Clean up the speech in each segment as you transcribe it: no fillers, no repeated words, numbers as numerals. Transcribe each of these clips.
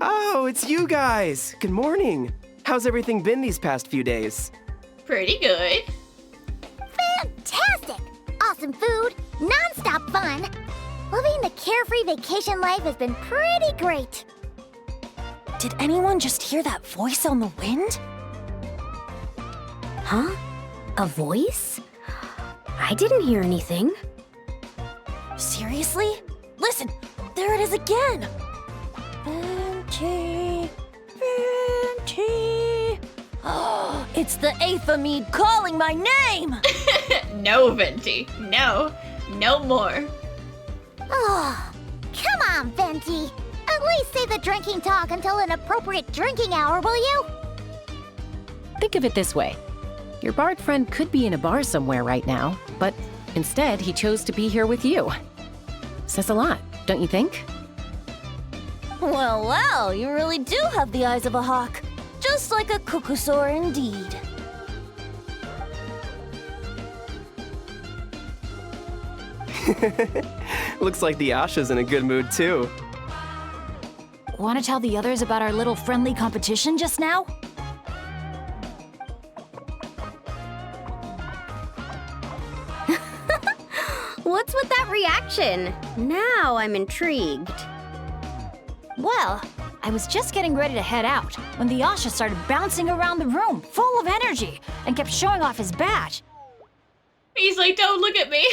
Oh, it's you guys! Good morning! How's everything been these past few days? Pretty good. Fantastic! Awesome food, non-stop fun. Living the carefree vacation life has been pretty great. Did anyone just hear that voice on the wind? Huh? A voice? I didn't hear anything. Seriously? Listen, there it is again! Venti, Venti. Oh, it's the Aethymede calling my name! No, Venti. No. No more. Oh, come on, Venti. At least say the drinking talk until an appropriate drinking hour, will you? Think of it this way. Your bard friend could be in a bar somewhere right now, but instead he chose to be here with you. Says a lot, don't you think? Well, well, you really do have the eyes of a hawk. Just like a cuckoosaur indeed. Looks like the Asha's in a good mood too. Want to tell the others about our little friendly competition just now? What's with that reaction? Now I'm intrigued. Well, I was just getting ready to head out when the Asha started bouncing around the room, full of energy, and kept showing off his badge. He's like, don't look at me.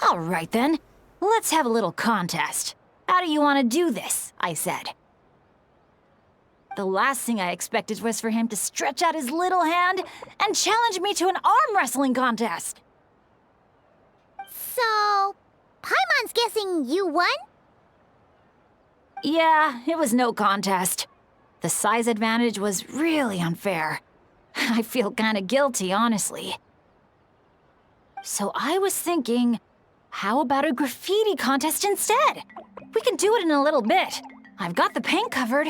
All right then, let's have a little contest. How do you want to do this? I said. The last thing I expected was for him to stretch out his little hand and challenge me to an arm wrestling contest. So, Paimon's guessing you won? Yeah, it was no contest. The size advantage was really unfair. I feel kinda guilty, honestly. So I was thinking, how about a graffiti contest instead? We can do it in a little bit. I've got the paint covered.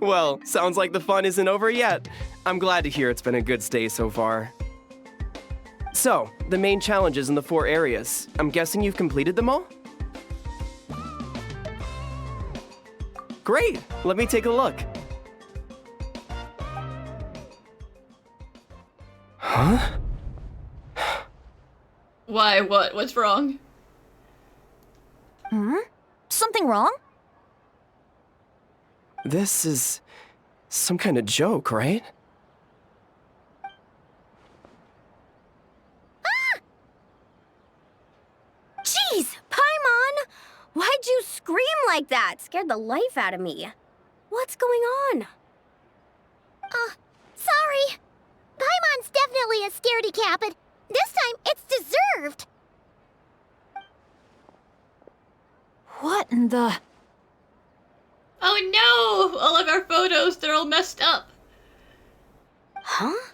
Well, sounds like the fun isn't over yet. I'm glad to hear it's been a good stay so far. So, the main challenges in the 4 areas. I'm guessing you've completed them all? Great! Let me take a look. Huh? Why? What? What's wrong? Something wrong? This is some kind of joke, right? Jeez, Paimon! Why'd you scream like that? Scared the life out of me. What's going on? Sorry. Paimon's definitely a scaredy cat, but this time it's deserved. What in the... Oh no! All of our photos, they're all messed up. Huh?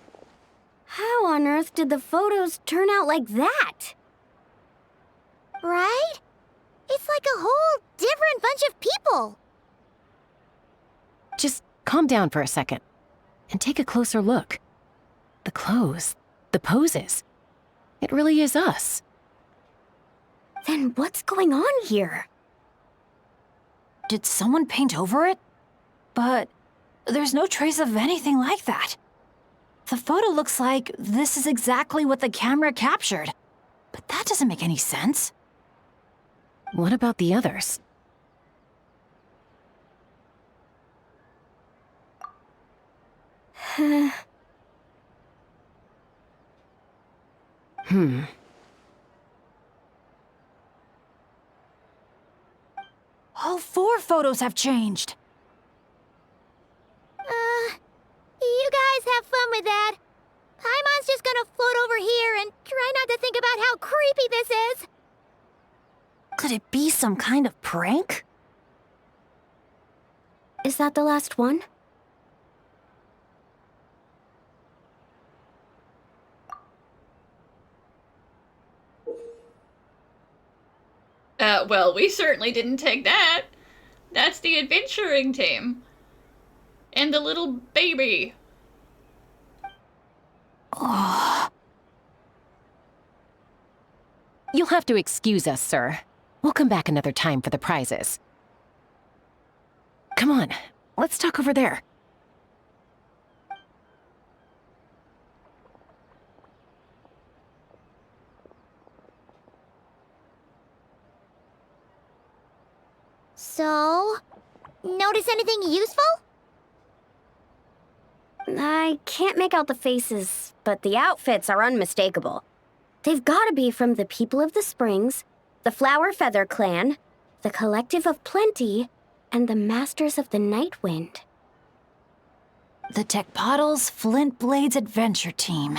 How on earth did the photos turn out like that? Right? It's like a whole different bunch of people. Just calm down for a second and take a closer look. The clothes, the poses. It really is us. Then what's going on here? Did someone paint over it? But there's no trace of anything like that. The photo looks like this is exactly what the camera captured. But that doesn't make any sense. What about the others? All 4 photos have changed. You guys have fun with that. Paimon's just gonna float over here and try not to think about how creepy this is. Could it be some kind of prank? Is that the last one? Well, we certainly didn't take that. That's the adventuring team. And the little baby. You'll have to excuse us, sir. We'll come back another time for the prizes. Come on, let's talk over there. So, notice anything useful? I can't make out the faces, but the outfits are unmistakable. They've gotta be from the People of the Springs, the Flower Feather Clan, the Collective of Plenty, and the Masters of the Night Wind. The Tecpotals Flint Blades Adventure Team.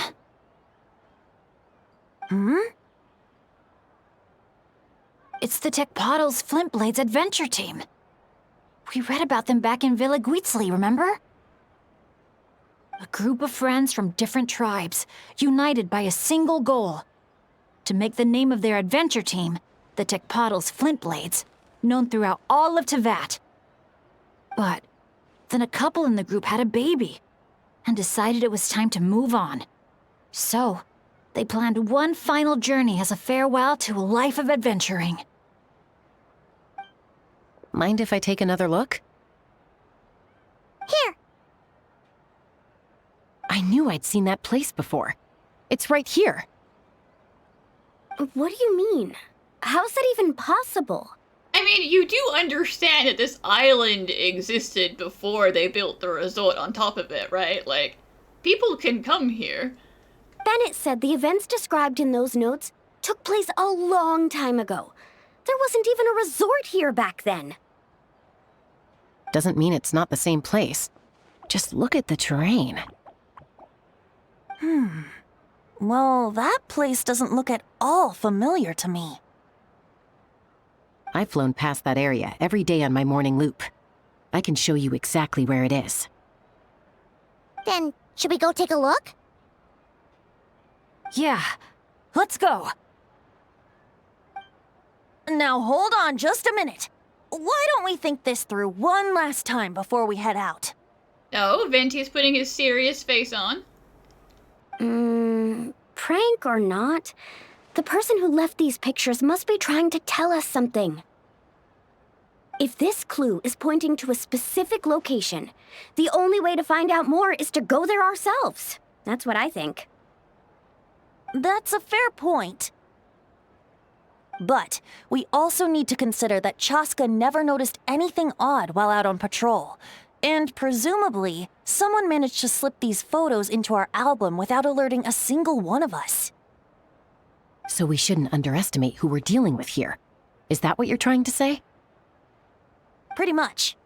It's the Tecpotals Flint Blades Adventure Team. We read about them back in Villa Guitzli, remember? A group of friends from different tribes, united by a single goal. To make the name of their adventure team, the Tecpotals Flint Blades, known throughout all of Tevat. But then a couple in the group had a baby, and decided it was time to move on. So, they planned one final journey as a farewell to a life of adventuring. Mind if I take another look? Here, I knew I'd seen that place before. It's right here. What do you mean? How's that even possible? I mean, you do understand that this island existed before they built the resort on top of it, right? Like, people can come here. Bennett said the events described in those notes took place a long time ago. There wasn't even a resort here back then. Doesn't mean it's not the same place. Just look at the terrain. Well, that place doesn't look at all familiar to me. I've flown past that area every day on my morning loop. I can show you exactly where it is. then should we go take a look? Yeah, let's go. Now hold on just a minute. Why don't we think this through one last time before we head out? Oh, Venti's putting his serious face on. Prank or not, the person who left these pictures must be trying to tell us something. If this clue is pointing to a specific location, the only way to find out more is to go there ourselves. That's what I think. That's a fair point. But we also need to consider that Chaska never noticed anything odd while out on patrol. And presumably, someone managed to slip these photos into our album without alerting a single one of us. So we shouldn't underestimate who we're dealing with here. Is that what you're trying to say? Pretty much.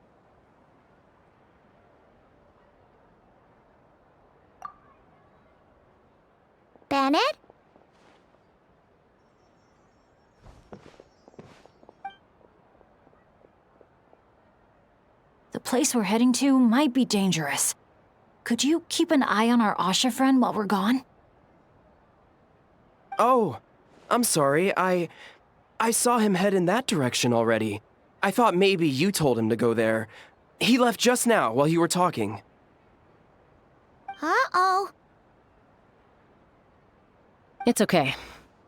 Bennett? The place we're heading to might be dangerous. Could you keep an eye on our Asha friend while we're gone? Oh, I'm sorry. I saw him head in that direction already. I thought maybe you told him to go there. He left just now while you were talking. Uh-oh. It's okay.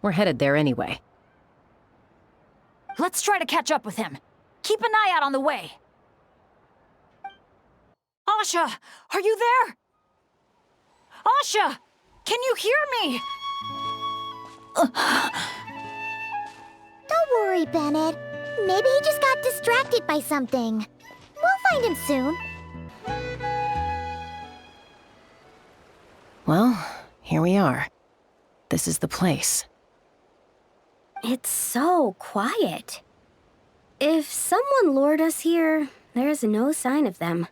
We're headed there anyway. Let's try to catch up with him. Keep an eye out on the way. Asha, are you there? Asha, can you hear me? Don't worry, Bennett. Maybe he just got distracted by something. We'll find him soon. Well, here we are. This is the place. It's so quiet. If someone lured us here, there's no sign of them.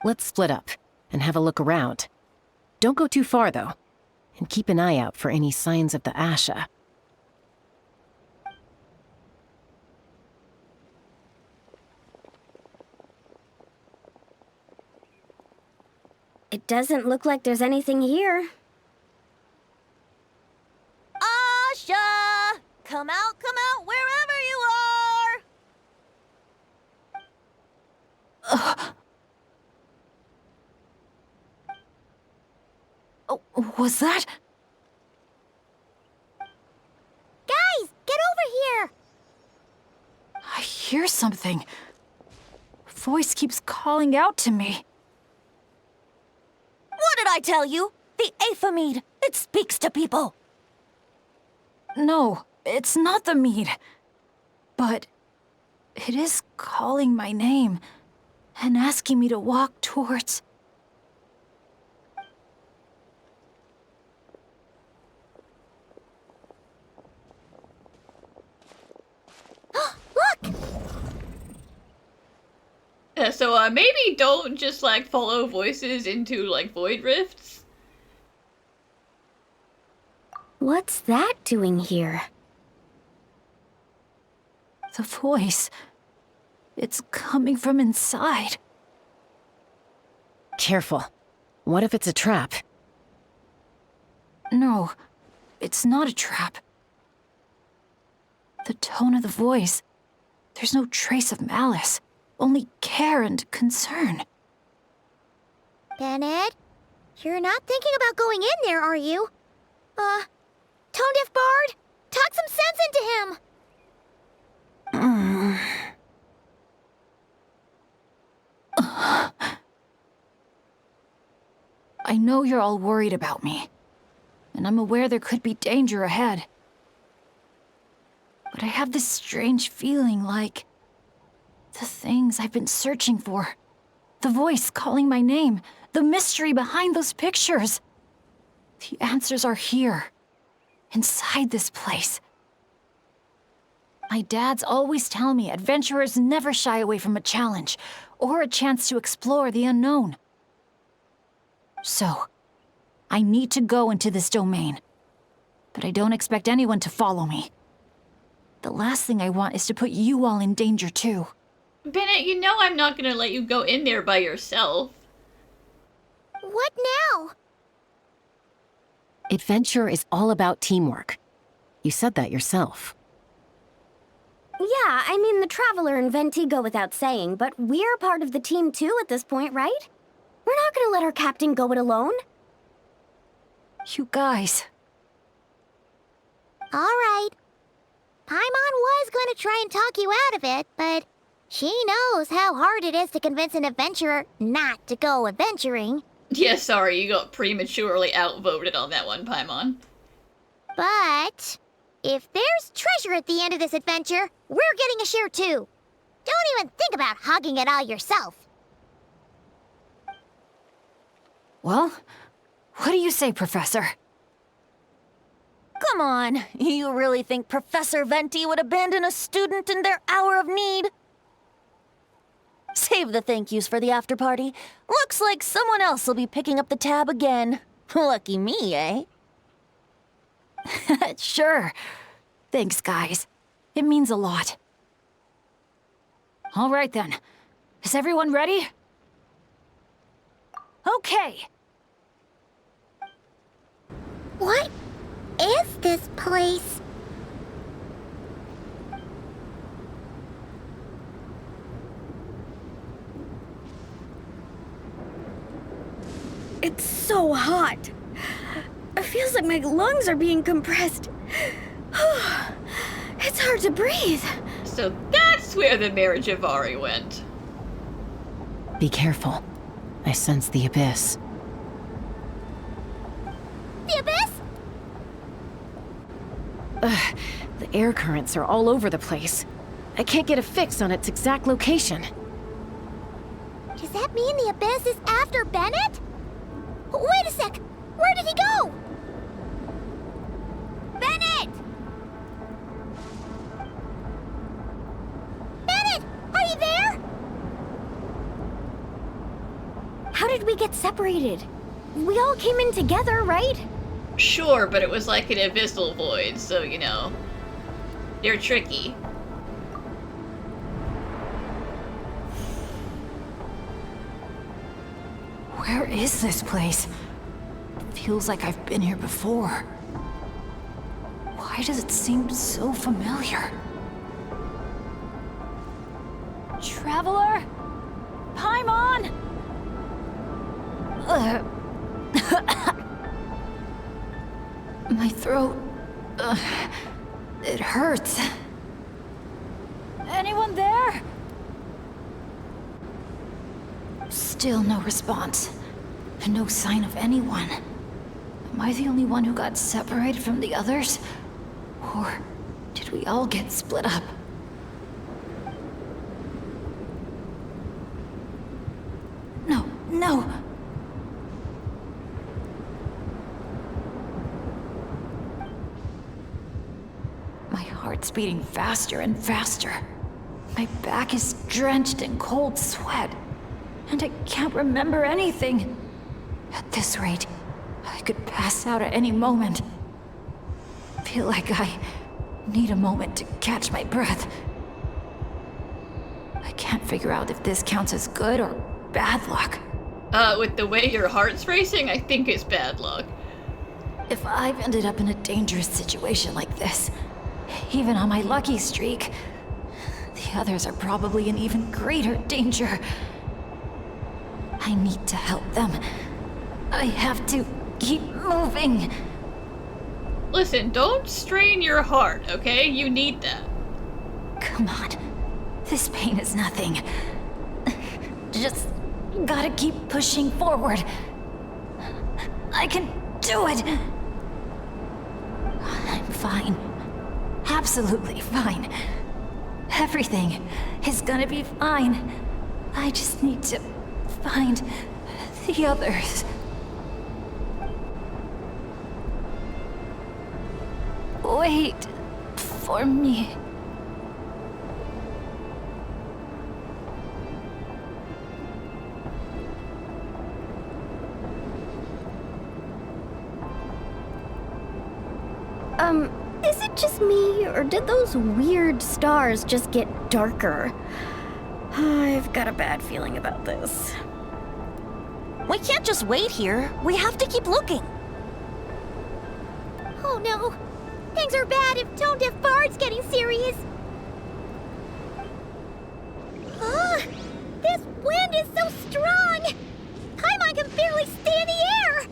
Let's split up and have a look around. Don't go too far, though. And keep an eye out for any signs of the Asha. It doesn't look like there's anything here. Asha! Come out, wherever you are! Oh, was that? Guys, get over here! hear something. Voice keeps calling out to me. What did I tell you? The aphamide. It speaks to people. No, it's not the mead. But it is calling my name and asking me to walk towards... Look! So maybe don't just like follow voices into like void rifts. What's that doing here? The voice. It's coming from inside. Careful. What if it's a trap? No, it's not a trap. The tone of the voice. There's no trace of malice. Only care and concern. Bennett, you're not thinking about going in there, are you? Tone Deaf Bard, talk some sense into him! I know you're all worried about me, and I'm aware there could be danger ahead. But I have this strange feeling like the things I've been searching for. The voice calling my name, the mystery behind those pictures. The answers are here, inside this place. My dads always tell me adventurers never shy away from a challenge or a chance to explore the unknown. So, I need to go into this domain. But I don't expect anyone to follow me. The last thing I want is to put you all in danger too. Bennett, you know I'm not gonna let you go in there by yourself. What now? Adventure is all about teamwork. You said that yourself. Yeah, I mean, the Traveler and Venti go without saying, but we're part of the team too at this point, right? We're not gonna let our captain go it alone. You guys. All right. Paimon was going to try and talk you out of it, but she knows how hard it is to convince an adventurer not to go adventuring. Yeah, sorry, you got prematurely outvoted on that one, Paimon. But if there's treasure at the end of this adventure, we're getting a share too. Don't even think about hogging it all yourself. Well, what do you say, Professor? Come on, you really think Professor Venti would abandon a student in their hour of need? Save the thank yous for the after party. Looks like someone else will be picking up the tab again. Lucky me, eh? Sure. Thanks, guys. It means a lot. All right then. Is everyone ready? Okay. What is this place? It's so hot. It feels like my lungs are being compressed. It's hard to breathe. So that's where the marriage of Ari went. Be careful. I sense the abyss. The abyss? The air currents are all over the place. I can't get a fix on its exact location. Does that mean the abyss is after Bennett? Wait a sec! Where did he go? Bennett! Bennett! Are you there? How did we get separated? We all came in together, right? Sure, but it was like an abyssal void, so, you know, they're tricky. Where is this place? Feels like I've been here before. Why does it seem so familiar? Traveler? Paimon? My throat... it hurts. Anyone there? Still no response. No sign of anyone. Am I the only one who got separated from the others? Or did we all get split up? No, no! My heart's beating faster and faster. My back is drenched in cold sweat, and I can't remember anything. At this rate, I could pass out at any moment. Feel like I need a moment to catch my breath. I can't figure out if this counts as good or bad luck. With the way your heart's racing, I think it's bad luck. If I've ended up in a dangerous situation like this, even on my lucky streak, the others are probably in even greater danger. I need to help them. I have to keep moving. Listen, don't strain your heart, okay? You need that. Come on. This pain is nothing. Just gotta keep pushing forward. I can do it. I'm fine. Absolutely fine. Everything is gonna be fine. I just need to find the others. Wait for me. Is it just me, or did those weird stars just get darker? I've got a bad feeling about this. We can't just wait here. We have to keep looking. Oh no! Things are bad if Tone Deaf Bard's getting serious! This wind is so strong! Paimon can barely stay in the air!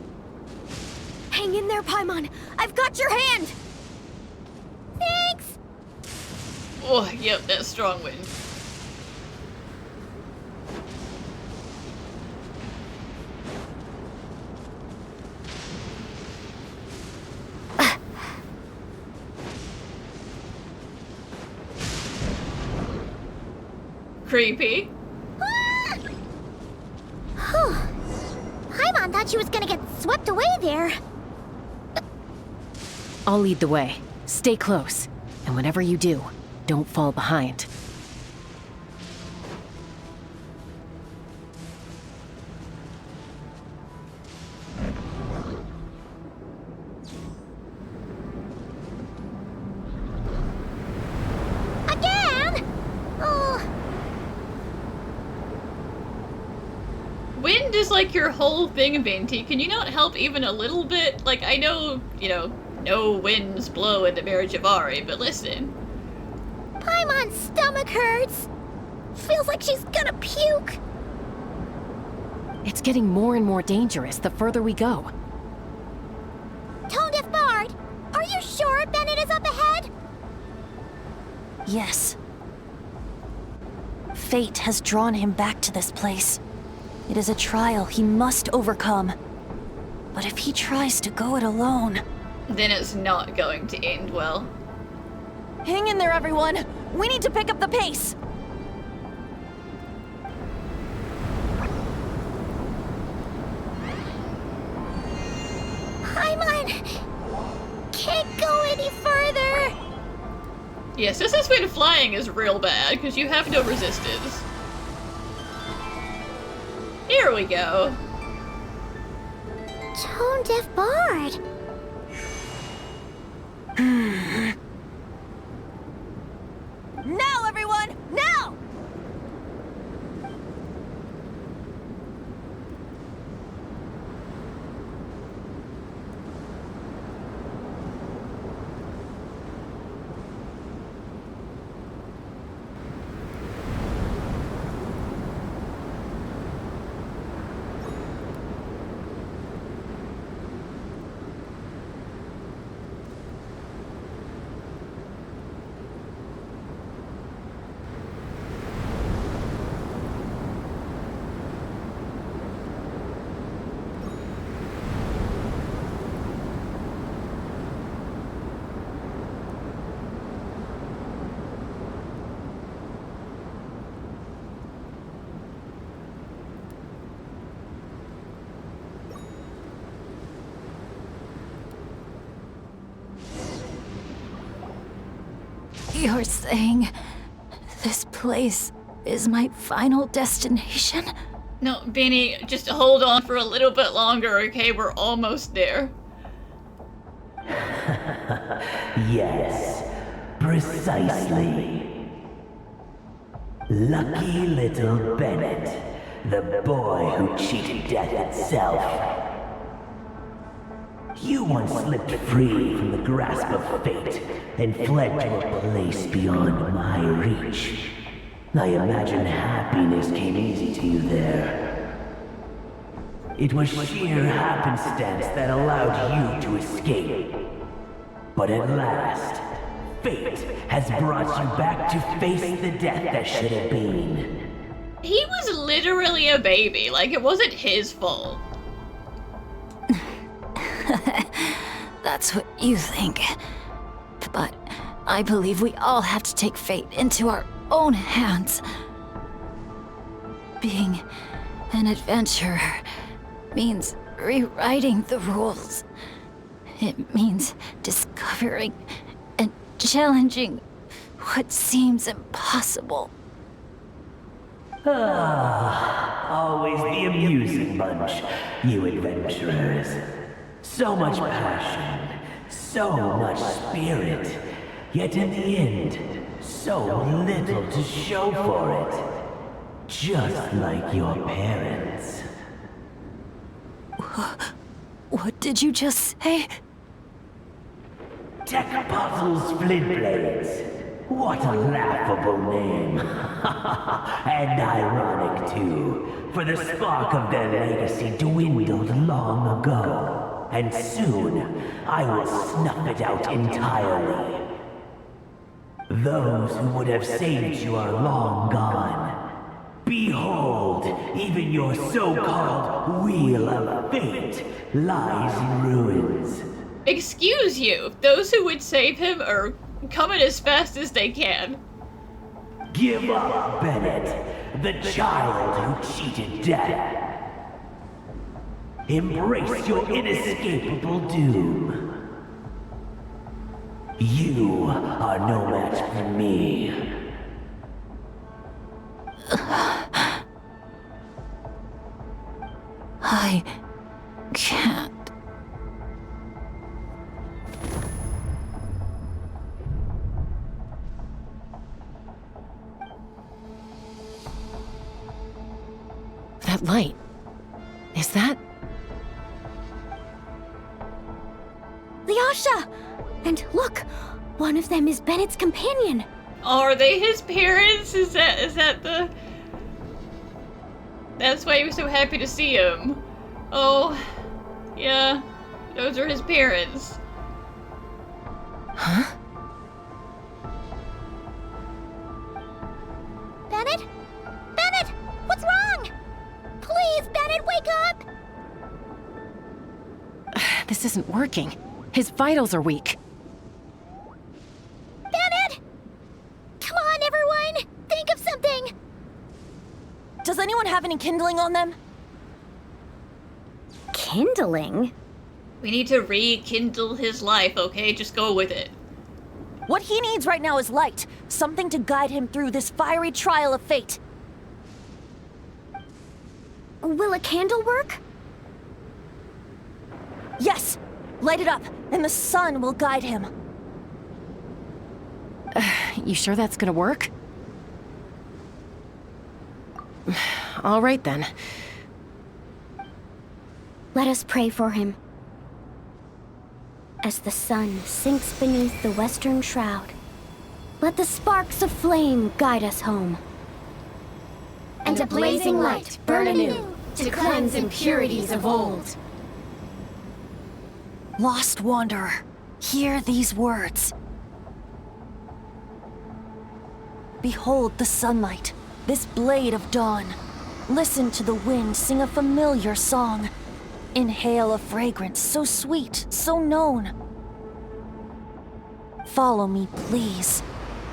Hang in there, Paimon. I've got your hand! Thanks! Oh, yep, that's strong wind. Creepy. Paimon thought she was gonna get swept away there. I'll lead the way. Stay close. And whenever you do, don't fall behind. Again? Oh, Wind is like your whole thing, Venti. Can you not help even a little bit? Like, I know, no winds blow in the Marriage of Ari, but listen. Paimon's stomach hurts. Feels like she's gonna puke. It's getting more and more dangerous the further we go. Tone Deaf Bard, are you sure Bennett is up ahead? Yes. Fate has drawn him back to this place. It is a trial he must overcome. But if he tries to go it alone... Then it's not going to end well. Hang in there, everyone! We need to pick up the pace! Paimon can't go any further. Yes, this when flying is real bad, because you have no resistance. Here we go. Tone Deaf Bard. Now, everyone! Now! You're saying this place is my final destination? No, Beanie, just hold on for a little bit longer, okay? We're almost there. Yes, precisely. Lucky little Bennett, the boy who cheated death itself. You once slipped free from the grasp of fate and fled to a place beyond my reach. I imagine happiness came easy to you there. It was sheer happenstance that allowed you to escape. But at last, fate has brought you back to face the death that should have been. He was literally a baby, like it wasn't his fault. That's what you think. But I believe we all have to take fate into our own hands. Being an adventurer means rewriting the rules. It means discovering and challenging what seems impossible. Always the amusing bunch, you adventurers. So much passion, so much spirit, yet in the end, so little to show for it. Just like your parents. What did you just say? Tech Puzzles Flintblades. What a laughable name. And ironic, too, for the spark of their legacy dwindled long ago. And soon, I will snuff it out entirely. Those who would have saved you are long gone. Behold, even your so-called Wheel of Fate lies in ruins. Excuse you, those who would save him are coming as fast as they can. Give up, Bennett, the child who cheated death. Embrace your inescapable doom. You are no match for me. I can't. That light. Is that? Lyasha! And look, one of them is Bennett's companion. Are they his parents? Is that the... That's why he was so happy to see him. Oh, yeah, those are his parents. Huh? Bennett? Bennett! What's wrong? Please, Bennett, wake up! This isn't working. His vitals are weak. Bennett! Come on, everyone! Think of something! Does anyone have any kindling on them? Kindling? We need to rekindle his life, okay? Just go with it. What he needs right now is light. Something to guide him through this fiery trial of fate. Will a candle work? Yes! Light it up, and the sun will guide him. You sure that's gonna work? All right then. Let us pray for him. As the sun sinks beneath the western shroud, let the sparks of flame guide us home. And a blazing light burn anew to cleanse impurities of old. Lost wanderer, hear these words. Behold the sunlight, this blade of dawn. Listen to the wind sing a familiar song. Inhale a fragrance so sweet, so known. Follow me, please.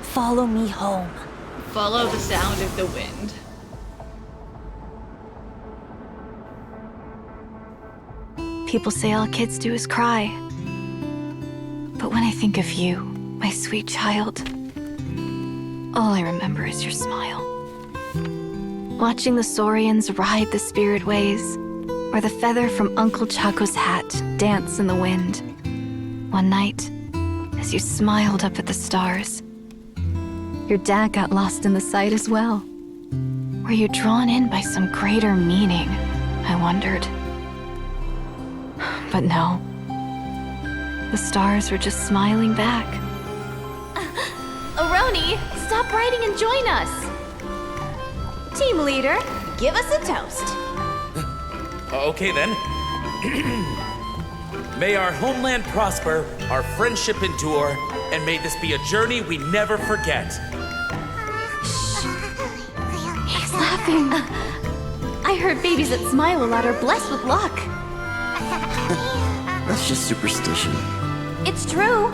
Follow me home. Follow the sound of the wind. People say all kids do is cry. But when I think of you, my sweet child, All I remember is your smile. Watching the Saurians ride the spirit ways, or the feather from Uncle Chaco's hat dance in the wind. One night, as you smiled up at the stars, your dad got lost in the sight as well. Were you drawn in by some greater meaning, I wondered. But no. The stars were just smiling back. Aroni, stop writing and join us! Team leader, give us a toast. Okay then. May our homeland prosper, our friendship endure, and may this be a journey we never forget. He's laughing. I heard babies that smile a lot are blessed with luck. That's just superstition. It's true.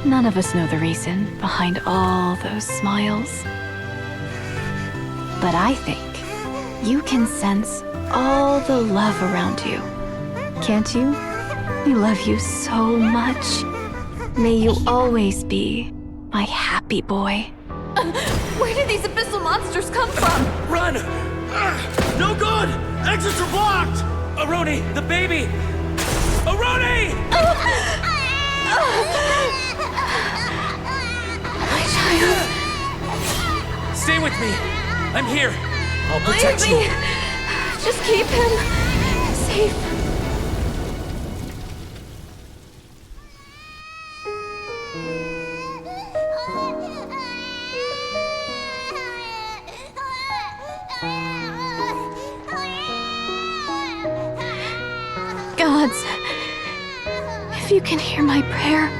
None of us know the reason behind all those smiles. But I think you can sense all the love around you. Can't you? We love you so much. May you always be my happy boy. Where did these abyssal monsters come from? Run! No good! Exits are blocked! Aroni, the baby! Aroni! My child. Stay with me. I'm here. I'll Leave protect me. you. Just keep him safe. Gods, if you can hear my prayer,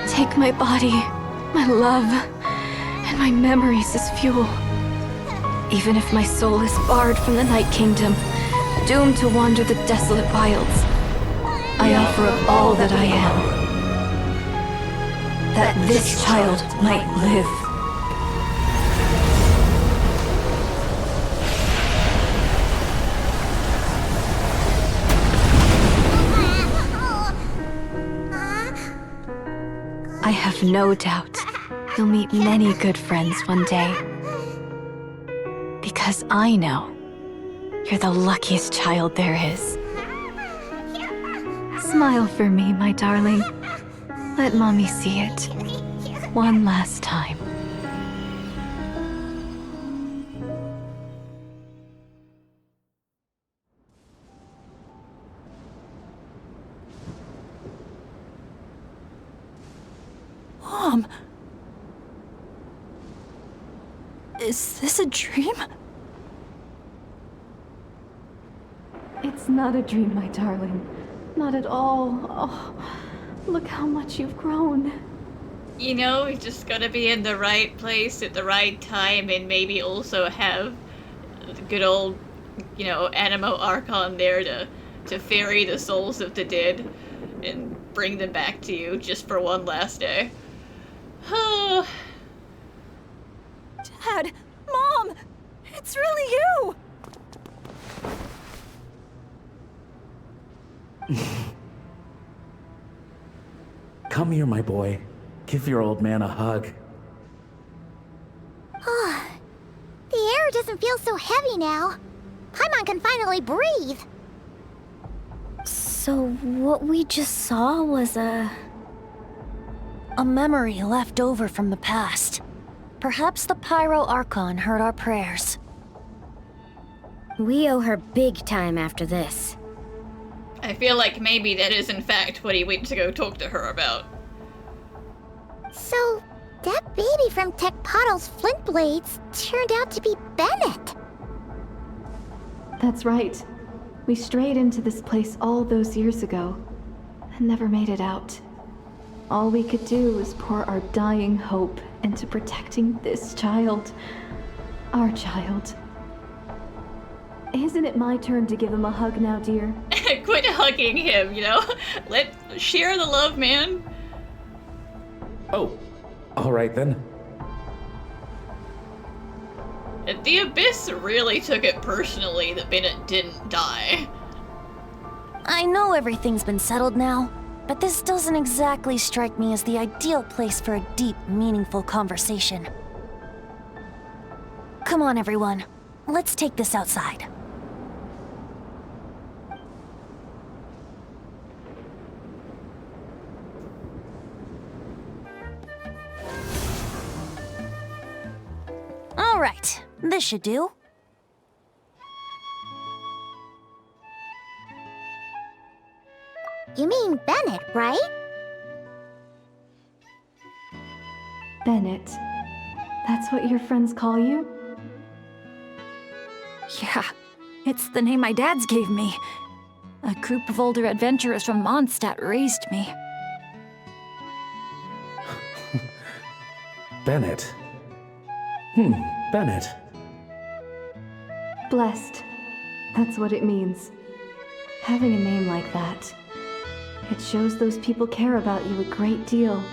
take my body, my love, and my memories as fuel. Even if my soul is barred from the Night Kingdom, doomed to wander the desolate wilds, I offer up all that I am, that this child might live. I have no doubt you'll meet many good friends one day. Because I know you're the luckiest child there is. Smile for me, my darling. Let Mommy see it. One last time. Mom! Is this a dream? It's not a dream, my darling. Not at all. Oh, look how much you've grown. You know, you just gotta be in the right place at the right time and maybe also have the good old, you know, Animo Archon there to ferry the souls of the dead and bring them back to you just for one last day. Oh. Dad! Mom! It's really you! Come here, my boy. Give your old man a hug. The air doesn't feel so heavy now. Paimon can finally breathe. So what we just saw was a memory left over from the past. Perhaps the Pyro Archon heard our prayers. We owe her big time after this. I feel like maybe that is in fact what he went to go talk to her about. So, that baby from Tecpato's Flint Blades turned out to be Bennett. That's right. We strayed into this place all those years ago and never made it out. All we could do was pour our dying hope into protecting this child. Our child. Isn't it my turn to give him a hug now, dear? Quit hugging him, you know? Share the love, man. Oh, all right then. The Abyss really took it personally that Bennett didn't die. I know everything's been settled now, but this doesn't exactly strike me as the ideal place for a deep, meaningful conversation. Come on, everyone. Let's take this outside. All right, this should do. You mean Bennett, right? Bennett. That's what your friends call you? Yeah, it's the name my dad's gave me. A group of older adventurers from Mondstadt raised me. Bennett. Bennett. Blessed. That's what it means. Having a name like that. It shows those people care about you a great deal.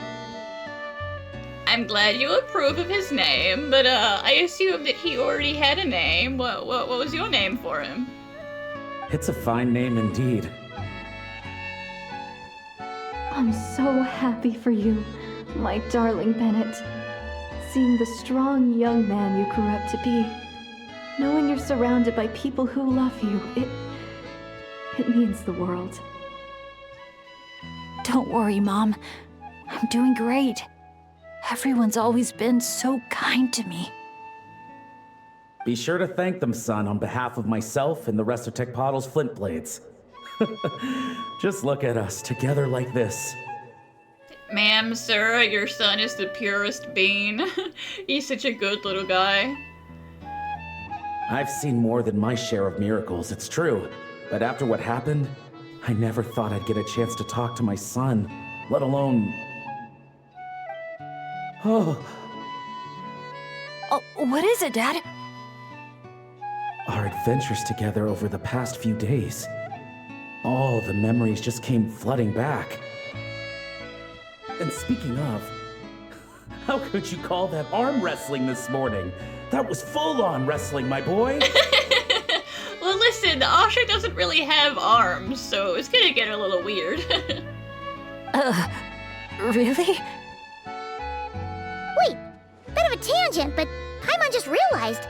I'm glad you approve of his name, but I assume that he already had a name. What was your name for him? It's a fine name indeed. I'm so happy for you, my darling Bennett. Seeing the strong young man you grew up to be. Knowing you're surrounded by people who love you, it means the world. Don't worry, Mom. I'm doing great. Everyone's always been so kind to me. Be sure to thank them, son, on behalf of myself and the rest of Tecpotle's Flint Blades. Just look at us, together like this. Ma'am, sir, your son is the purest being. He's such a good little guy. I've seen more than my share of miracles, it's true. But after what happened, I never thought I'd get a chance to talk to my son, let alone... Oh, What is it, Dad? our adventures together over the past few days. All the memories just came flooding back. And speaking of, how could you call that arm wrestling this morning? That was full-on wrestling, my boy! Well, listen, Asha doesn't really have arms, so it's gonna get a little weird. Really? Wait, bit of a tangent, but Paimon just realized.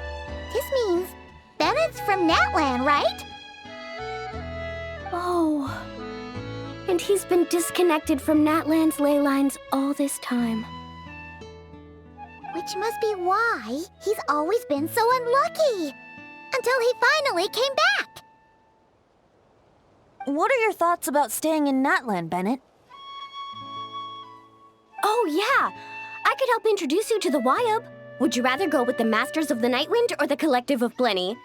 This means Bennett's from Natlan, right? Oh. And he's been disconnected from Natlan's ley lines all this time. Which must be why he's always been so unlucky. Until he finally came back. What are your thoughts about staying in Natlan, Bennett? Oh, yeah. I could help introduce you to the Wyub. Would you rather go with the Masters of the Nightwind or the Collective of Plenty?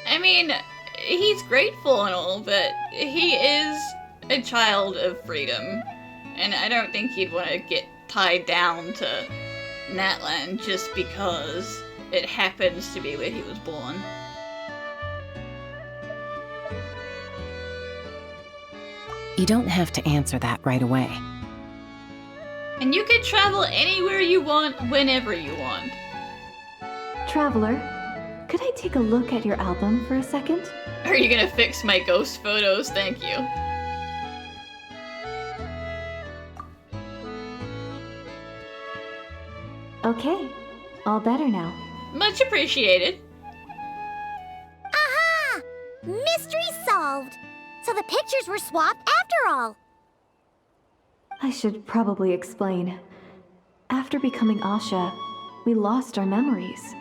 I mean, he's grateful and all, but he is a child of freedom. And I don't think he'd want to get tied down to Natlan just because it happens to be where he was born. You don't have to answer that right away. And you can travel anywhere you want, whenever you want. Traveler, could I take a look at your album for a second? Are you gonna fix my ghost photos? Thank you. Okay, all better now. Much appreciated. Aha! Mystery solved. So the pictures were swapped after all. I should probably explain. After becoming Asha, we lost our memories,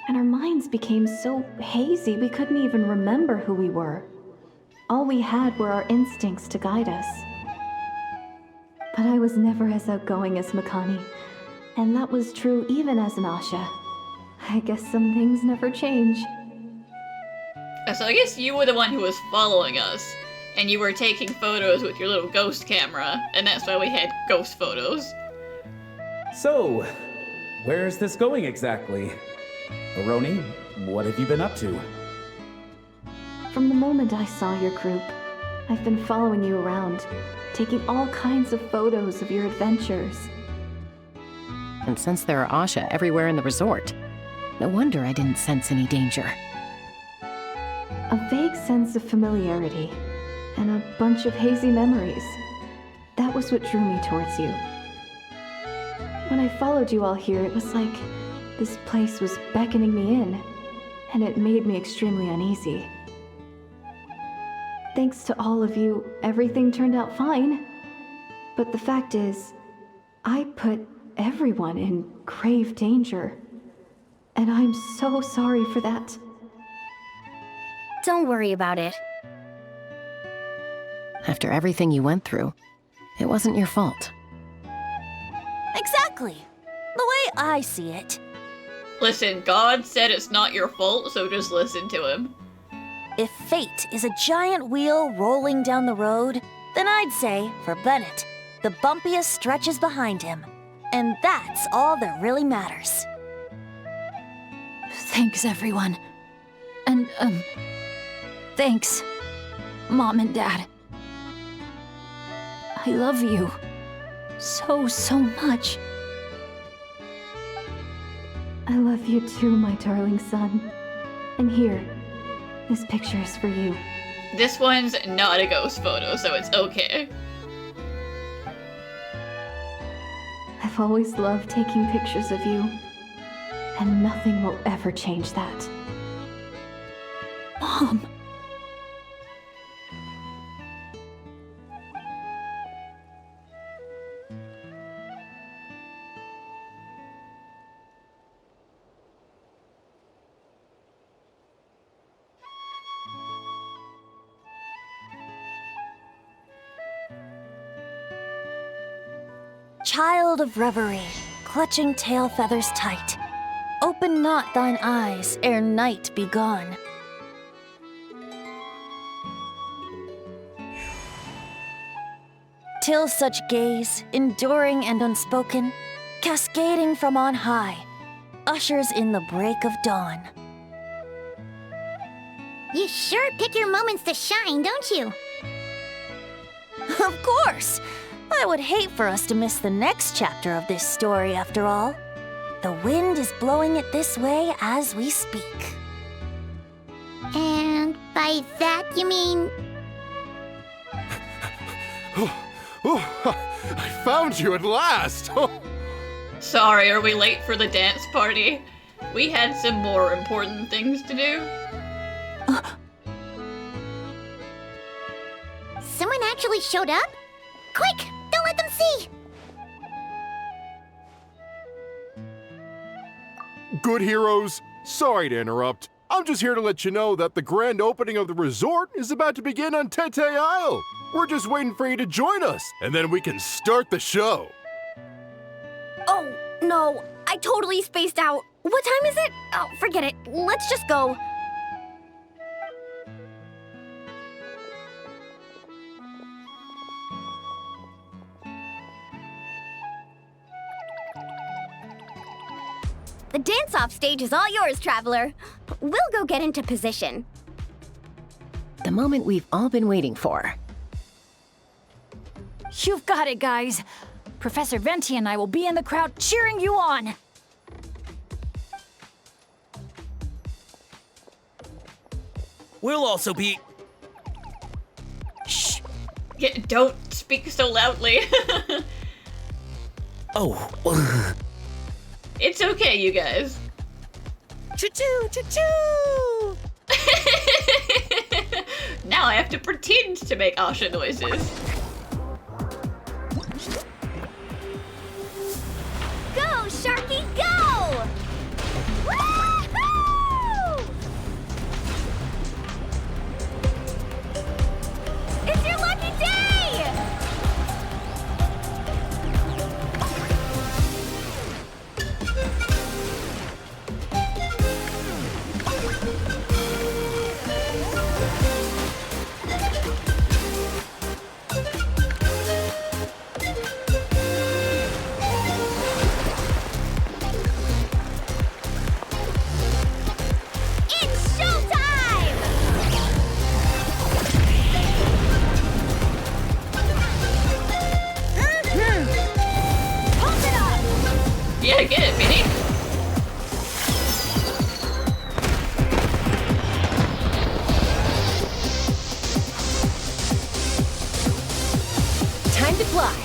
and our minds became so hazy we couldn't even remember who we were. All we had were our instincts to guide us. But I was never as outgoing as Makani, and that was true even as an Asha. I guess some things never change. So I guess you were the one who was following us, and you were taking photos with your little ghost camera, and that's why we had ghost photos. So, where's this going exactly? Aroni, what have you been up to? From the moment I saw your group, I've been following you around, taking all kinds of photos of your adventures. And since there are Asha everywhere in the resort, no wonder I didn't sense any danger. A vague sense of familiarity, and a bunch of hazy memories. That was what drew me towards you. When I followed you all here, it was like this place was beckoning me in, and it made me extremely uneasy. Thanks to all of you, everything turned out fine. But the fact is, I put everyone in grave danger. And I'm so sorry for that. Don't worry about it. After everything you went through, it wasn't your fault. Exactly. The way I see it. Listen, God said it's not your fault, so just listen to him. If fate is a giant wheel rolling down the road, then I'd say, for Bennett, the bumpiest stretches behind him. And that's all that really matters. Thanks, everyone. And, thanks, Mom and Dad. I love you so much. I love you too, my darling son. And here, this picture is for you. This one's not a ghost photo, so it's okay. I've always loved taking pictures of you, and nothing will ever change that. Mom. Child of reverie, clutching tail feathers tight, open not thine eyes ere night be gone. Till such gaze, enduring and unspoken, cascading from on high, ushers in the break of dawn. You sure pick your moments to shine, don't you? Of course! I would hate for us to miss the next chapter of this story, after all. The wind is blowing it this way as we speak. And by that you mean... I found you at last! Sorry, are we late for the dance party? We had some more important things to do. Someone actually showed up? Quick! Don't let them see! Good heroes, sorry to interrupt. I'm just here to let you know that the grand opening of the resort is about to begin on Tete Isle. We're just waiting for you to join us, and then we can start the show. Oh, no. I totally spaced out. What time is it? Oh, forget it. Let's just go. The dance-off stage is all yours, Traveler. We'll go get into position. The moment we've all been waiting for. You've got it, guys. Professor Venti and I will be in the crowd cheering you on. We'll also be... Shh! Yeah, don't speak so loudly. Oh. It's okay, you guys. Choo-choo, choo-choo! Now I have to pretend to make Asha noises. Go, Sharky, go! Woo-hoo! It's your lucky day! Yeah, get it, Minnie. Time to fly.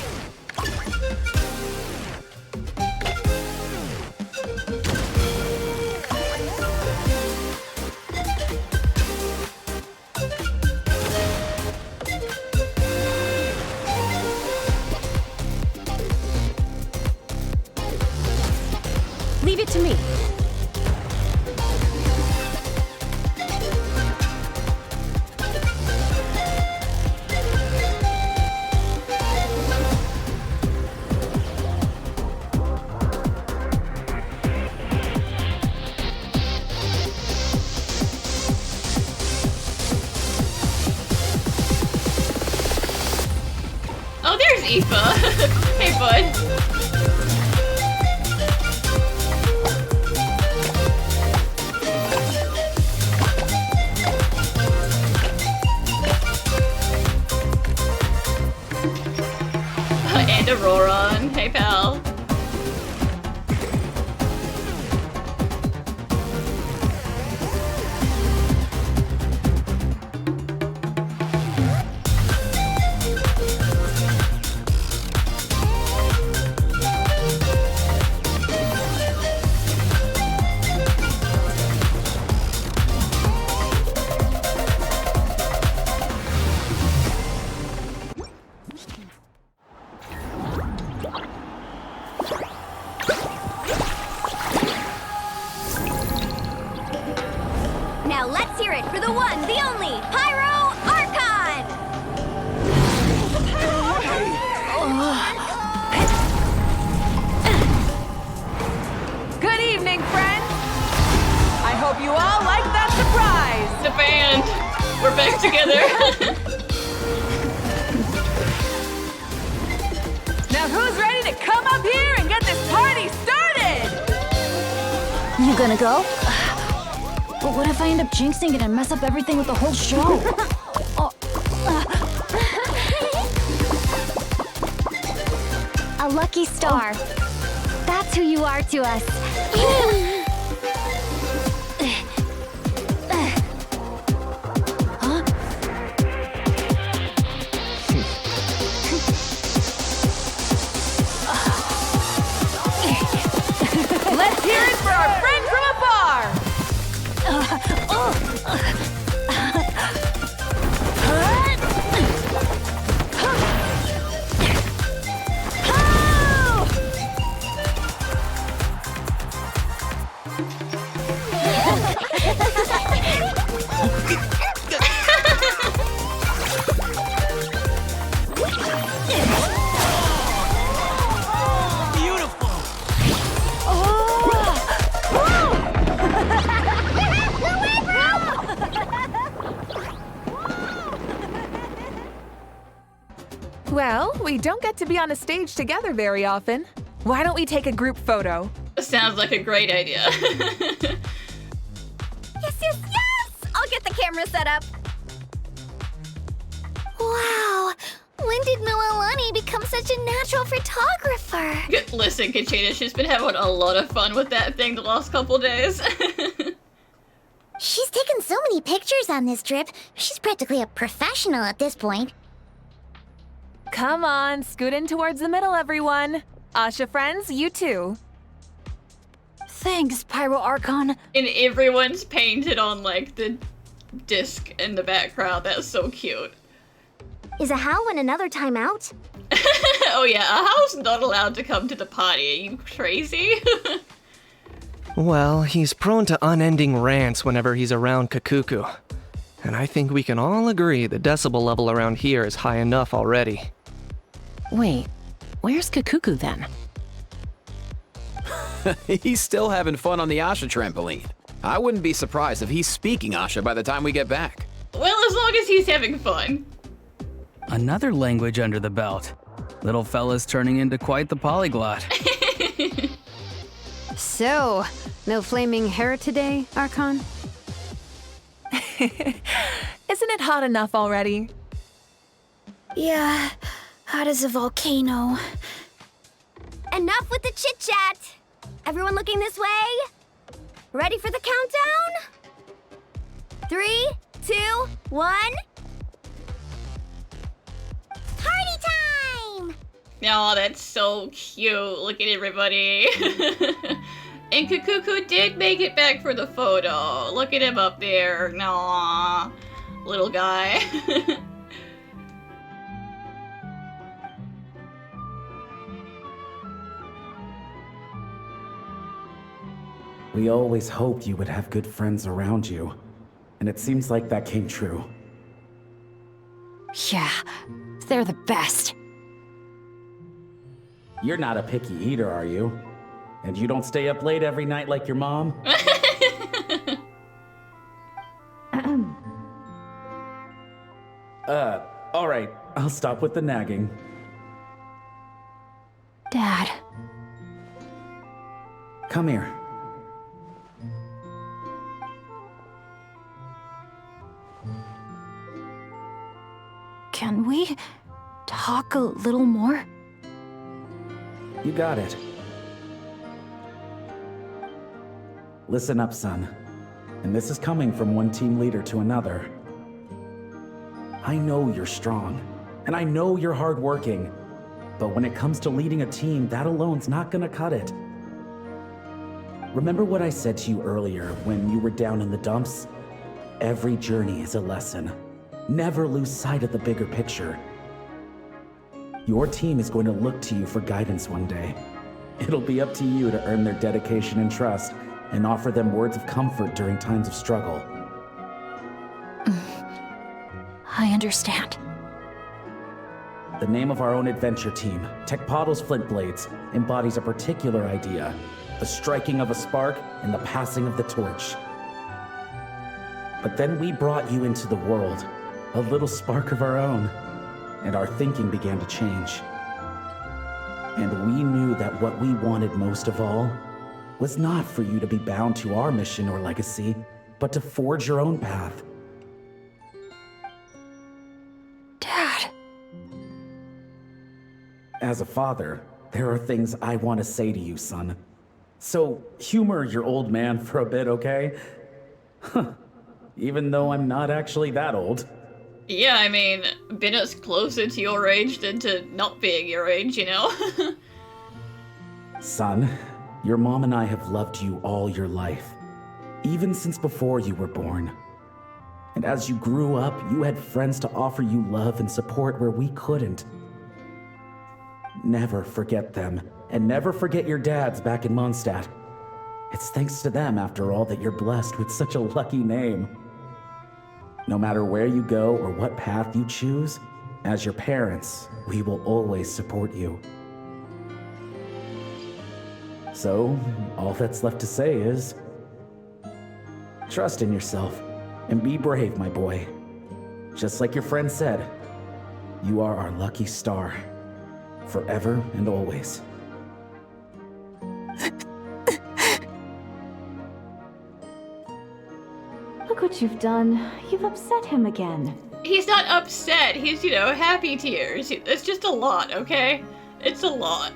Leave it to me. Oh, there's Aoife. Hey, bud. And Auroron. Hey, pal. Now let's hear it for the one, the only, Pyro Archon! Good evening, friends! I hope you all like that surprise! The band! We're back together! Now who's ready to come up here and get this party started? You gonna go? But what if I end up jinxing it and mess up everything with the whole show? A lucky star. That's who you are to us. Let's hear it for our friend from afar! Well, we don't get to be on a stage together very often. Why don't we take a group photo? Sounds like a great idea. Yes, yes, yes! I'll get the camera set up. Wow, when did Mililani become such a natural photographer? Listen, Katrina, she's been having a lot of fun with that thing the last couple days. She's taken so many pictures on this trip. She's practically a professional at this point. Come on, scoot in towards the middle, everyone. Asha friends, you too. Thanks, Pyro Archon. And everyone's painted on, like, the disc in the background. That's so cute. Is a Hal in another timeout? Oh yeah, a Hal's not allowed to come to the party. Are you crazy? Well, he's prone to unending rants whenever he's around Kakuku. And I think we can all agree the decibel level around here is high enough already. Wait, where's Kakuku then? He's still having fun on the Asha trampoline. I wouldn't be surprised if he's speaking Asha by the time we get back. Well, as long as he's having fun. Another language under the belt. Little fella's turning into quite the polyglot. So, no flaming hair today, Archon? Isn't it hot enough already? Yeah, hot as a volcano. Enough with the chit-chat! Everyone looking this way? Ready for the countdown? 3, 2, 1. Party time! Oh, that's so cute. Look at everybody. And Kukuku did make it back for the photo. Look at him up there. Aww. Little guy. We always hoped you would have good friends around you, and it seems like that came true. Yeah, they're the best. You're not a picky eater, are you? And you don't stay up late every night like your mom? Alright, I'll stop with the nagging. Dad. Come here. Can we talk a little more? You got it. Listen up, son. And this is coming from one team leader to another. I know you're strong, and I know you're hardworking. But when it comes to leading a team, that alone's not gonna cut it. Remember what I said to you earlier when you were down in the dumps? Every journey is a lesson. Never lose sight of the bigger picture. Your team is going to look to you for guidance one day. It'll be up to you to earn their dedication and trust, and offer them words of comfort during times of struggle. I understand. The name of our own adventure team, Tecpado's Flint Blades, embodies a particular idea: the striking of a spark and the passing of the torch. But then we brought you into the world, a little spark of our own, and our thinking began to change. And we knew that what we wanted most of all was not for you to be bound to our mission or legacy, but to forge your own path. Dad. As a father, there are things I want to say to you, son. So humor your old man for a bit, okay? Even though I'm not actually that old. Yeah, I mean, Bennett's closer to your age than to not being your age, you know? Son, your mom and I have loved you all your life, even since before you were born. And as you grew up, you had friends to offer you love and support where we couldn't. Never forget them, and never forget your dads back in Mondstadt. It's thanks to them, after all, that you're blessed with such a lucky name. No matter where you go or what path you choose, as your parents, we will always support you. So, all that's left to say is, trust in yourself and be brave, my boy. Just like your friend said, you are our lucky star, forever and always. Look what you've done. You've upset him again. He's not upset. He's, you know, happy tears. It's just a lot, okay? It's a lot.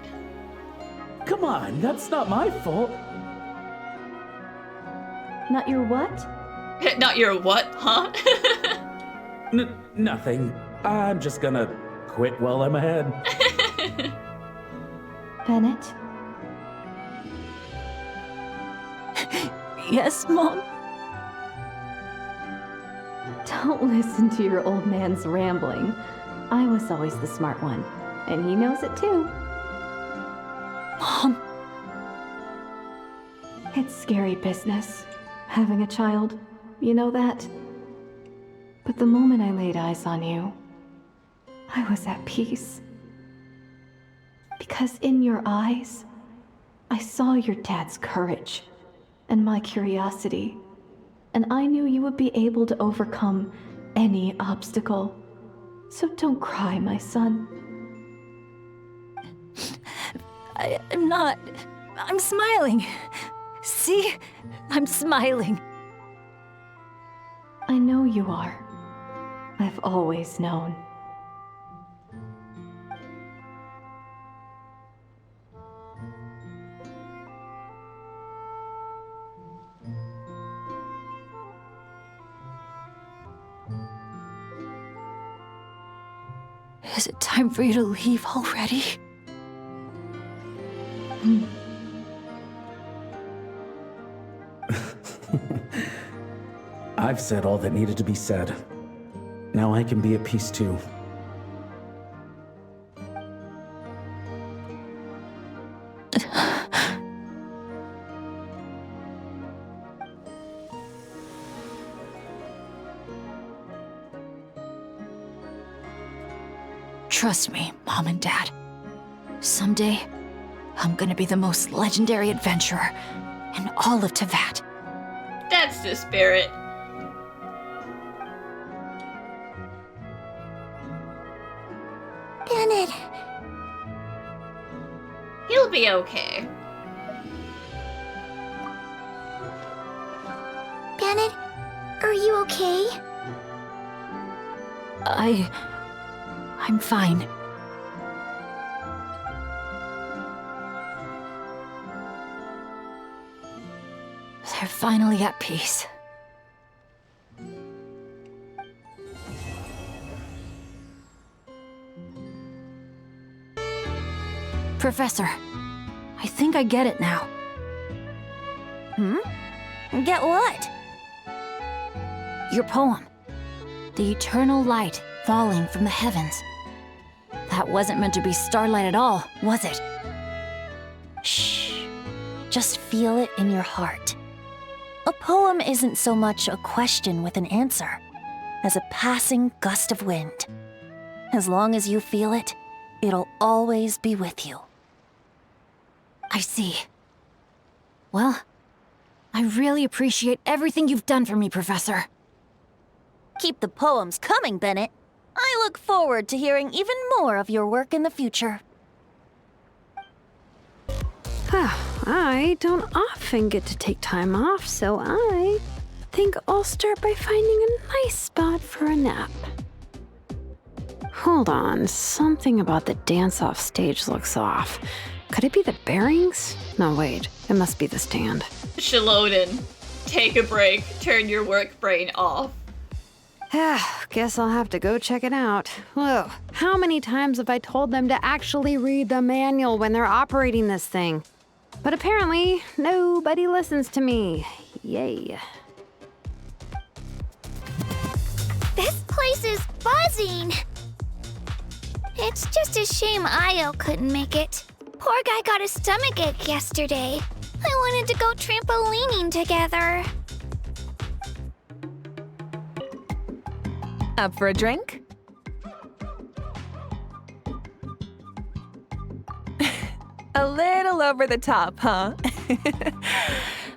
Come on, that's not my fault. Not your what? Not your what, huh? Nothing. I'm just gonna quit while I'm ahead. Bennett? Yes, Mom? Don't listen to your old man's rambling. I was always the smart one, and he knows it too. Mom. It's scary business, having a child. You know that? But the moment I laid eyes on you, I was at peace. Because in your eyes, I saw your dad's courage and my curiosity. And I knew you would be able to overcome any obstacle. So don't cry, my son. I'm not. I'm smiling. See? I'm smiling. I know you are. I've always known. Is it time for you to leave already? I've said all that needed to be said. Now I can be at peace too. Trust me, Mom and Dad. Someday, I'm gonna be the most legendary adventurer in all of Teyvat. That's the spirit. Bennett. He'll be okay. Bennett, are you okay? I'm fine. They're finally at peace. Professor, I think I get it now. Get what? Your poem. The eternal light falling from the heavens. That wasn't meant to be starlight at all, was it? Shh. Just feel it in your heart. A poem isn't so much a question with an answer as a passing gust of wind. As long as you feel it, it'll always be with you. I see. Well, I really appreciate everything you've done for me, Professor. Keep the poems coming, Bennett. I look forward to hearing even more of your work in the future. I don't often get to take time off, so I think I'll start by finding a nice spot for a nap. Hold on, something about the dance-off stage looks off. Could it be the bearings? No, wait, it must be the stand. Sheloden, take a break. Turn your work brain off. Guess I'll have to go check it out. Whoa, how many times have I told them to actually read the manual when they're operating this thing? But apparently, nobody listens to me. Yay. This place is buzzing. It's just a shame Io couldn't make it. Poor guy got a stomachache yesterday. I wanted to go trampolining together. Up for a drink? A little over the top, huh?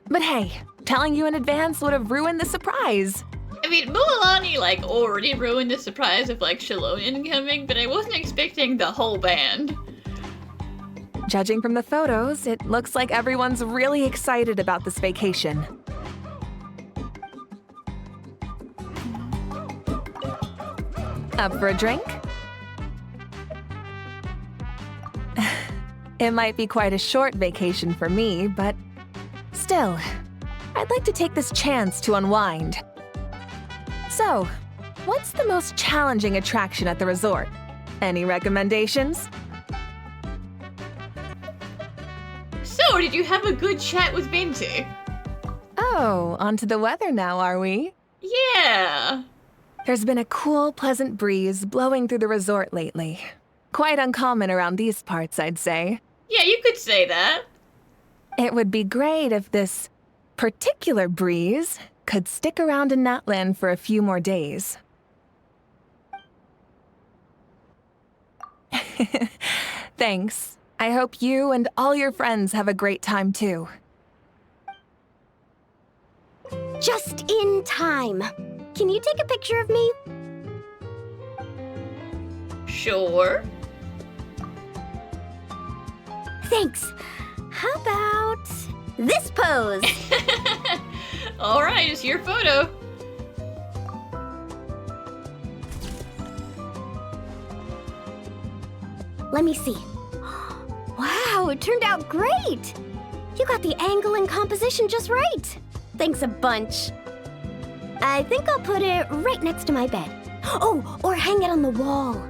But hey, telling you in advance would have ruined the surprise. I mean, Mualani, already ruined the surprise of, Sheloden coming, but I wasn't expecting the whole band. Judging from the photos, it looks like everyone's really excited about this vacation. Up for a drink? It might be quite a short vacation for me, but still, I'd like to take this chance to unwind. So, what's the most challenging attraction at the resort? Any recommendations? So, did you have a good chat with Binti? Oh, onto the weather now, are we? Yeah. There's been a cool, pleasant breeze blowing through the resort lately. Quite uncommon around these parts, I'd say. Yeah, you could say that. It would be great if this particular breeze could stick around in Natlan for a few more days. Thanks. I hope you and all your friends have a great time too. Just in time. Can you take a picture of me? Sure. Thanks. How about this pose? All right, it's your photo. Let me see. Wow, it turned out great. You got the angle and composition just right. Thanks a bunch. I think I'll put it right next to my bed. Oh, or hang it on the wall.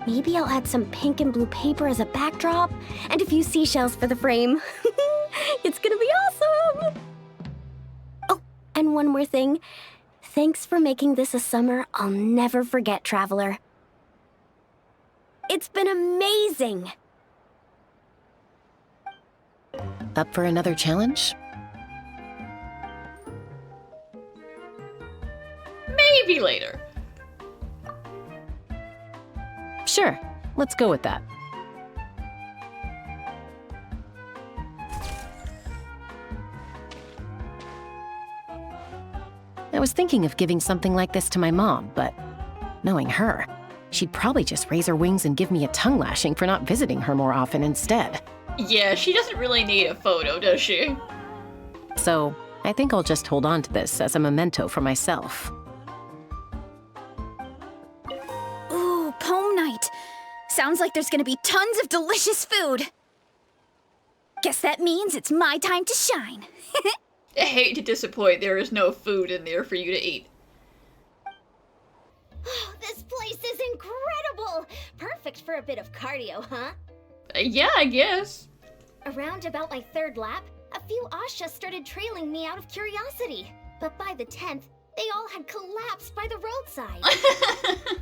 Maybe I'll add some pink and blue paper as a backdrop, and a few seashells for the frame. It's gonna be awesome! Oh, and one more thing. Thanks for making this a summer I'll never forget, Traveler. It's been amazing! Up for another challenge? Maybe later. Sure, let's go with that. I was thinking of giving something like this to my mom, but knowing her, she'd probably just raise her wings and give me a tongue lashing for not visiting her more often instead. Yeah, she doesn't really need a photo, does she? So, I think I'll just hold on to this as a memento for myself. Ooh, pome night. Sounds like there's gonna be tons of delicious food. Guess that means it's my time to shine. I hate to disappoint, there is no food in there for you to eat. This place is incredible! Perfect for a bit of cardio, huh? Yeah, I guess. Around about my third lap, a few Asha started trailing me out of curiosity. But by the 10th, they all had collapsed by the roadside.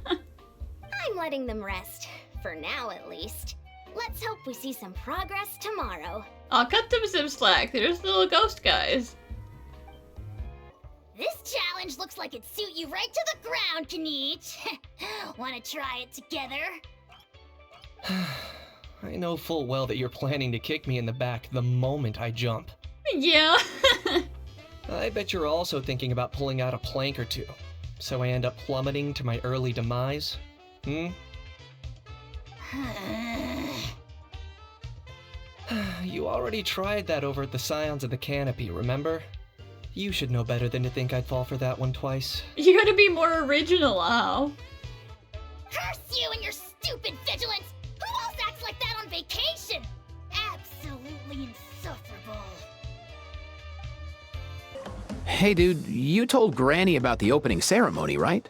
I'm letting them rest. For now, at least. Let's hope we see some progress tomorrow. I'll cut them some slack. There's the little ghost guys. This challenge looks like it'd suit you right to the ground, Kaniche. Wanna try it together? I know full well that you're planning to kick me in the back the moment I jump. Yeah. I bet you're also thinking about pulling out a plank or two, so I end up plummeting to my early demise. You already tried that over at the Scions of the Canopy, remember? You should know better than to think I'd fall for that one twice. You gotta be more original, Al. Curse you and your stupid vigilance! Who else acts like that on vacation? Absolutely insufferable. Hey dude, you told Granny about the opening ceremony, right?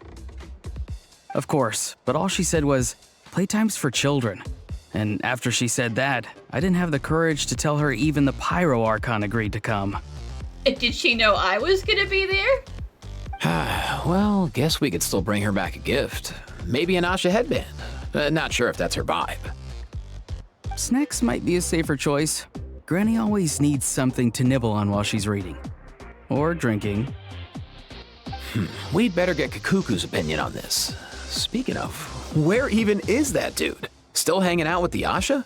Of course, but all she said was, playtime's for children. And after she said that, I didn't have the courage to tell her even the Pyro Archon agreed to come. Did she know I was gonna be there? Well, guess we could still bring her back a gift. Maybe an Asha headband. Not sure if that's her vibe. Snacks might be a safer choice. Granny always needs something to nibble on while she's reading. Or drinking. We'd better get Kakuku's opinion on this. Speaking of, where even is that dude? Still hanging out with the Asha?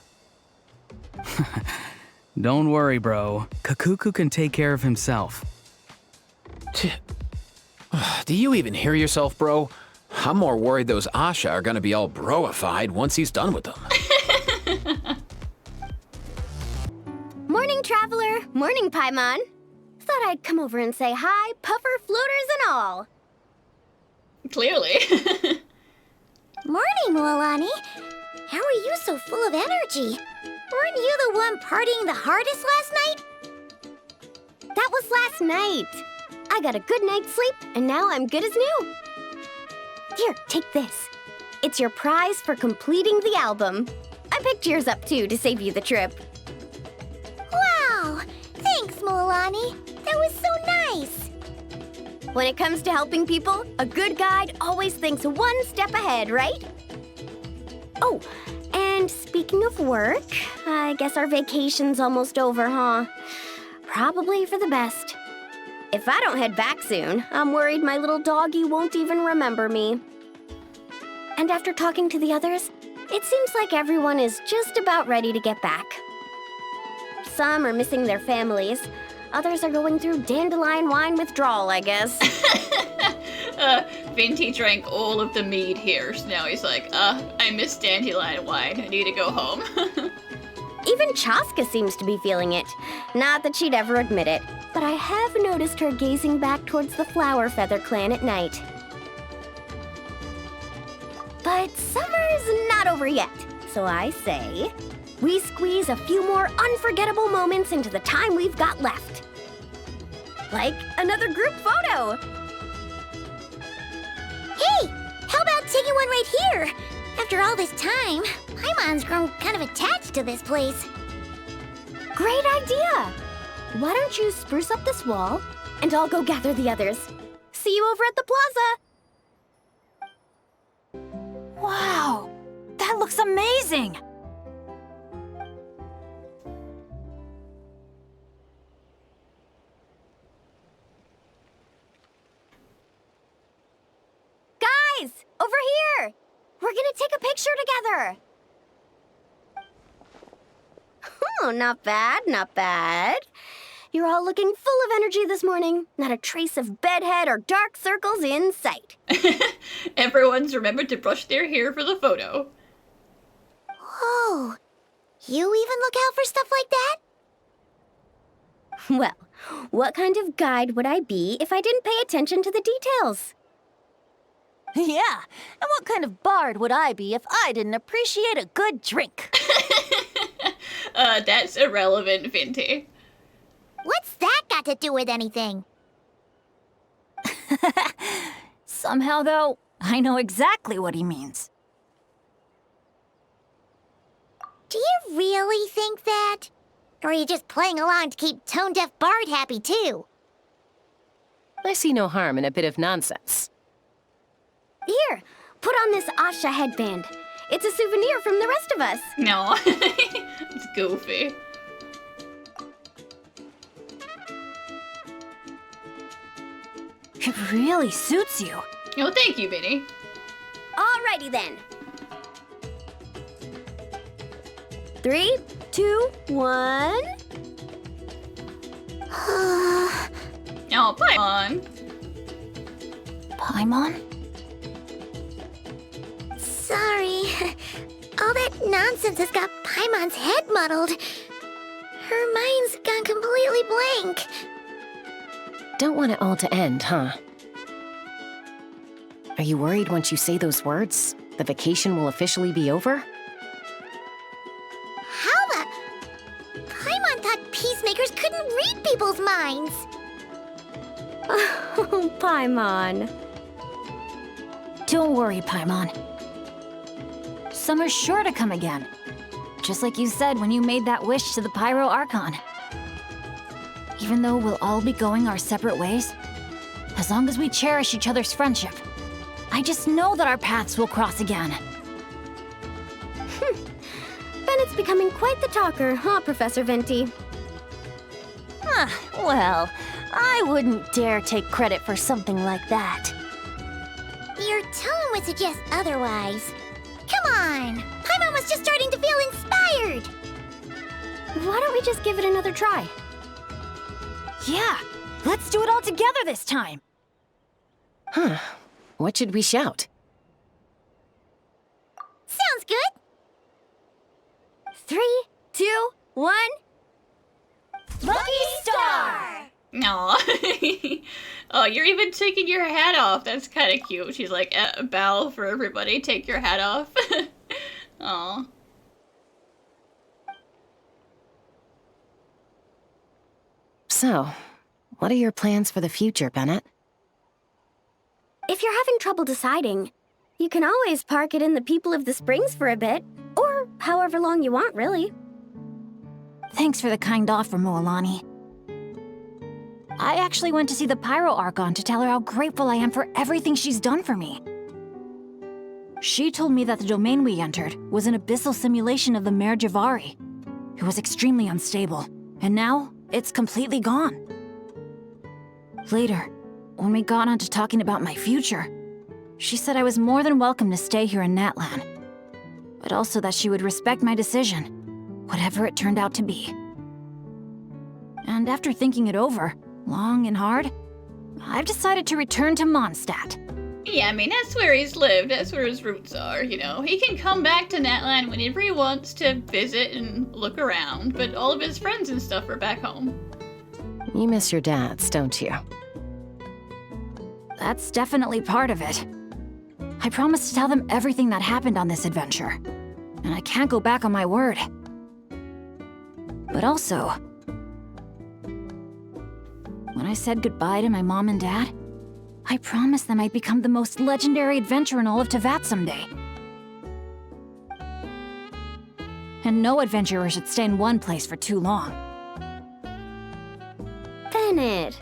Don't worry, bro. Kakuku can take care of himself. Do you even hear yourself, bro? I'm more worried those Asha are gonna be all broified once he's done with them. Morning, Traveler. Morning, Paimon. Thought I'd come over and say hi, puffer, floaters, and all. Clearly. Morning, Mualani. How are you so full of energy? Weren't you the one partying the hardest last night? That was last night. I got a good night's sleep, and now I'm good as new. Here, take this. It's your prize for completing the album. I picked yours up, too, to save you the trip. Wow! Thanks, Mualani. That was so nice. When it comes to helping people, a good guide always thinks one step ahead, right? Oh, and speaking of work, I guess our vacation's almost over, huh? Probably for the best. If I don't head back soon, I'm worried my little doggy won't even remember me. And after talking to the others, it seems like everyone is just about ready to get back. Some are missing their families. Others are going through dandelion wine withdrawal, I guess. Vinty drank all of the mead here, so now he's like, I miss dandelion wine. I need to go home. Even Chaska seems to be feeling it. Not that she'd ever admit it, but I have noticed her gazing back towards the Flower Feather clan at night. But summer's not over yet, so I say, we squeeze a few more unforgettable moments into the time we've got left. Like another group photo. Hey, how about taking one right here? After all this time, Paimon's grown kind of attached to this place. Great idea! Why don't you spruce up this wall, and I'll go gather the others. See you over at the plaza! Wow, that looks amazing! Guys, over here! We're gonna take a picture together! Oh, not bad, not bad. You're all looking full of energy this morning. Not a trace of bedhead or dark circles in sight. Everyone's remembered to brush their hair for the photo. Whoa, you even look out for stuff like that? Well, what kind of guide would I be if I didn't pay attention to the details? Yeah, and what kind of bard would I be if I didn't appreciate a good drink? That's irrelevant, Vinty. What's that got to do with anything? Somehow, though, I know exactly what he means. Do you really think that? Or are you just playing along to keep Tone Deaf Bard happy, too? I see no harm in a bit of nonsense. Here, put on this Asha headband. It's a souvenir from the rest of us. No, it's goofy. It really suits you. Oh, thank you, Vinny. Alrighty then. 3, 2, 1. Oh, Paimon. Paimon? Sorry. All that nonsense has got Paimon's head muddled. Her mind's gone completely blank. Don't want it all to end, huh? Are you worried once you say those words, the vacation will officially be over? How the... Paimon thought peacemakers couldn't read people's minds. Oh, Paimon. Don't worry, Paimon. Summer's sure to come again. Just like you said when you made that wish to the Pyro Archon. Even though we'll all be going our separate ways, as long as we cherish each other's friendship, I just know that our paths will cross again. Bennett's becoming quite the talker, huh, Professor Venti? Well, I wouldn't dare take credit for something like that. Your tone would suggest otherwise. Come on! Paimon was just starting to feel inspired! Why don't we just give it another try? Yeah, let's do it all together this time! Huh. What should we shout? Sounds good! 3, 2, 1... Lucky Star! No. Oh, you're even taking your hat off. That's kind of cute. She's like, bow for everybody. Take your hat off. Aw. So, what are your plans for the future, Bennett? If you're having trouble deciding, you can always park it in the People of the Springs for a bit. Or however long you want, really. Thanks for the kind offer, Moalani. I actually went to see the Pyro Archon to tell her how grateful I am for everything she's done for me. She told me that the domain we entered was an abyssal simulation of the Mare Javari. It was extremely unstable, and now it's completely gone. Later, when we got on to talking about my future, she said I was more than welcome to stay here in Natlan, but also that she would respect my decision, whatever it turned out to be. And after thinking it over, long and hard, I've decided to return to Mondstadt. Yeah, I mean, that's where he's lived. That's where his roots are, you know. He can come back to Natlan whenever he wants to visit and look around, but all of his friends and stuff are back home. You miss your dads, don't you? That's definitely part of it. I promised to tell them everything that happened on this adventure, and I can't go back on my word. But also, when I said goodbye to my mom and dad, I promised them I'd become the most legendary adventurer in all of Teyvat someday. and no adventurer should stay in one place for too long. Bennett.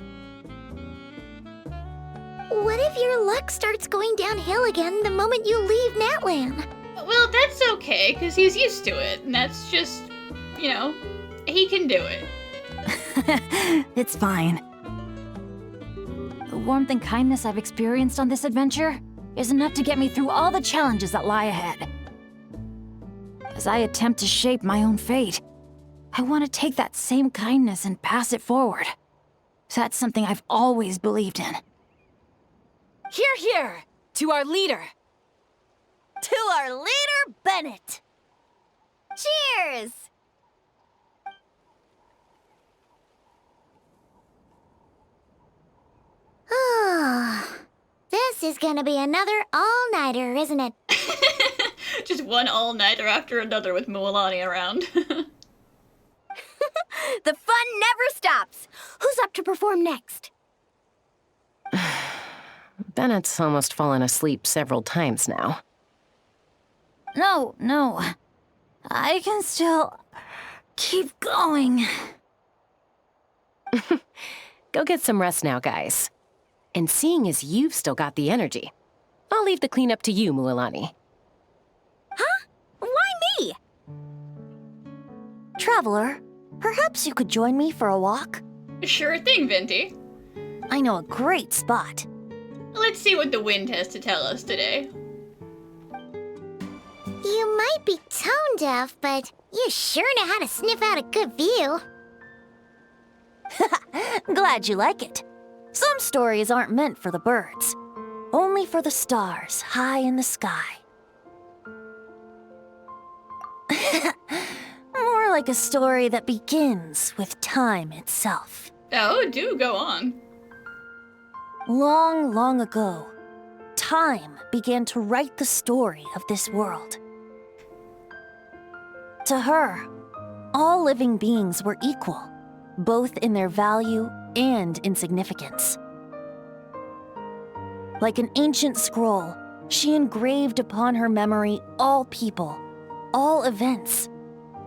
What if your luck starts going downhill again the moment you leave Natlan? Well, that's okay, because he's used to it, and that's just, you know, he can do it. It's fine. The warmth and kindness I've experienced on this adventure is enough to get me through all the challenges that lie ahead. As I attempt to shape my own fate, I want to take that same kindness and pass it forward. That's something I've always believed in. Hear, hear! To our leader! To our leader, Bennett! Cheers! This is gonna be another all-nighter, isn't it? Just one all-nighter after another with Mualani around. The fun never stops. Who's up to perform next? Bennett's almost fallen asleep several times now. No. I can still keep going. Go get some rest now, guys. And seeing as you've still got the energy, I'll leave the cleanup to you, Mualani. Huh? Why me? Traveler, perhaps you could join me for a walk? Sure thing, Venti. I know a great spot. Let's see what the wind has to tell us today. You might be tone deaf, but you sure know how to sniff out a good view. Glad you like it. Some stories aren't meant for the birds, only for the stars high in the sky. More like a story that begins with time itself. Oh, do go on. Long, long ago, time began to write the story of this world. To her, all living beings were equal, both in their value and in significance. Like an ancient scroll, she engraved upon her memory all people, all events,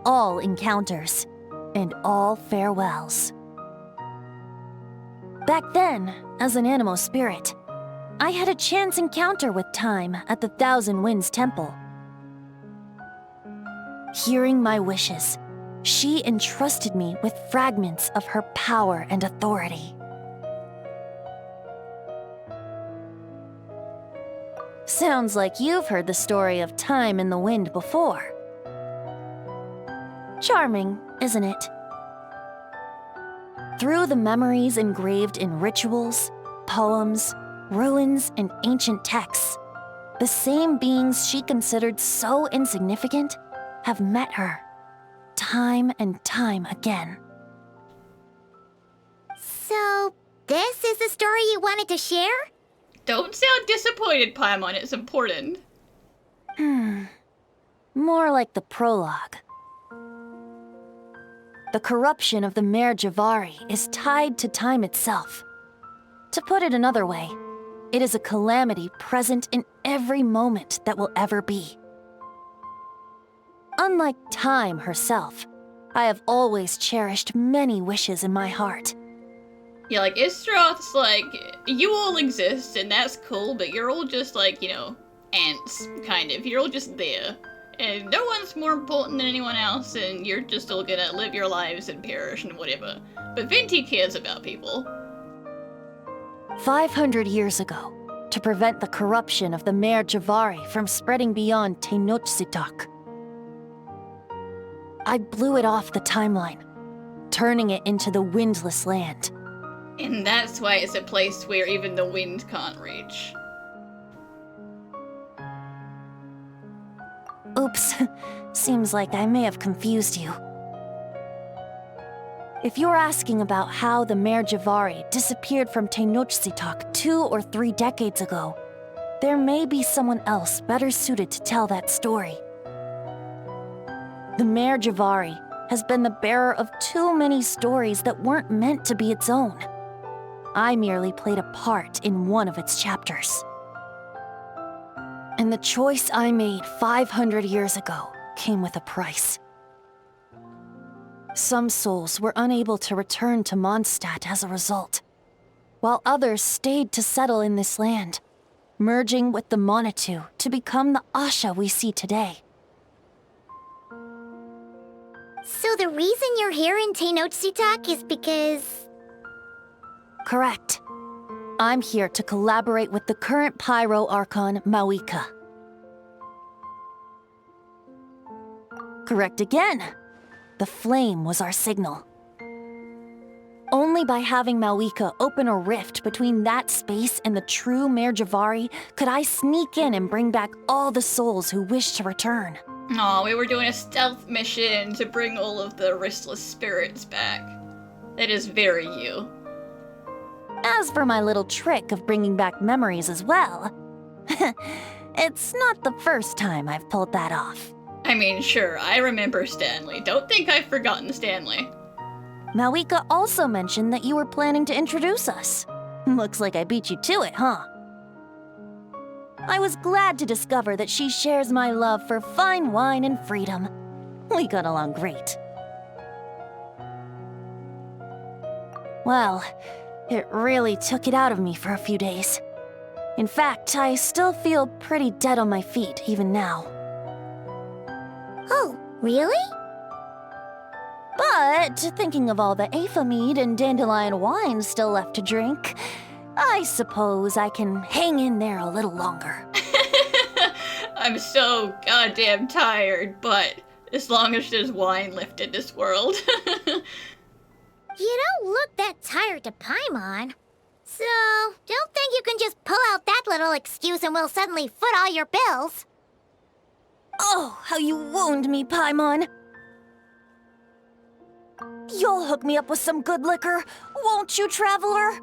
all encounters, and all farewells. Back then, as an animal spirit, I had a chance encounter with time at the Thousand Winds Temple. Hearing my wishes, she entrusted me with fragments of her power and authority. Sounds like you've heard the story of time and the wind before. Charming, isn't it? Through the memories engraved in rituals, poems, ruins, and ancient texts, the same beings she considered so insignificant have met her, time and time again. So, this is the story you wanted to share? Don't sound disappointed, Paimon. It's important. More like the prologue. The corruption of the Mare Javari is tied to time itself. To put it another way, it is a calamity present in every moment that will ever be. Unlike time herself, I have always cherished many wishes in my heart. Yeah, like, Istroth's like, you all exist, and that's cool, but you're all just like, you know, ants, kind of. You're all just there. And no one's more important than anyone else, and you're just all gonna live your lives and perish and whatever. But Venti cares about people. 500 years ago, to prevent the corruption of the Mare Javari from spreading beyond Tenochtitlán, I blew it off the timeline, turning it into the windless land. And that's why it's a place where even the wind can't reach. Oops, seems like I may have confused you. If you're asking about how the Mare Javari disappeared from Tenochtitlán 2 or 3 decades ago, there may be someone else better suited to tell that story. The Mare Javari has been the bearer of too many stories that weren't meant to be its own. I merely played a part in one of its chapters. And the choice I made 500 years ago came with a price. Some souls were unable to return to Mondstadt as a result, while others stayed to settle in this land, merging with the Monitu to become the Asha we see today. So the reason you're here in Tenochtitlan is because... Correct. I'm here to collaborate with the current Pyro Archon, Mawika. Correct again. The flame was our signal. Only by having Mawika open a rift between that space and the true Mare Javari could I sneak in and bring back all the souls who wish to return. Aw, we were doing a stealth mission to bring all of the restless spirits back. That is very you. As for my little trick of bringing back memories as well, it's not the first time I've pulled that off. I mean, sure, I remember Stanley. Don't think I've forgotten Stanley. Mawika also mentioned that you were planning to introduce us. Looks like I beat you to it, huh? I was glad to discover that she shares my love for fine wine and freedom. We got along great. Well, it really took it out of me for a few days. In fact, I still feel pretty dead on my feet even now. Oh, really? But thinking of all the Aether mead and dandelion wine still left to drink, I suppose I can hang in there a little longer. I'm so goddamn tired, but as long as there's wine left in this world. You don't look that tired to Paimon. So, don't think you can just pull out that little excuse and we'll suddenly foot all your bills. Oh, how you wound me, Paimon. You'll hook me up with some good liquor, won't you, Traveler?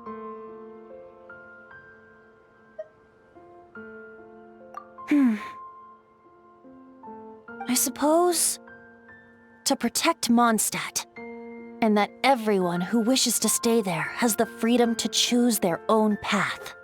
I suppose to protect Mondstadt, and that everyone who wishes to stay there has the freedom to choose their own path.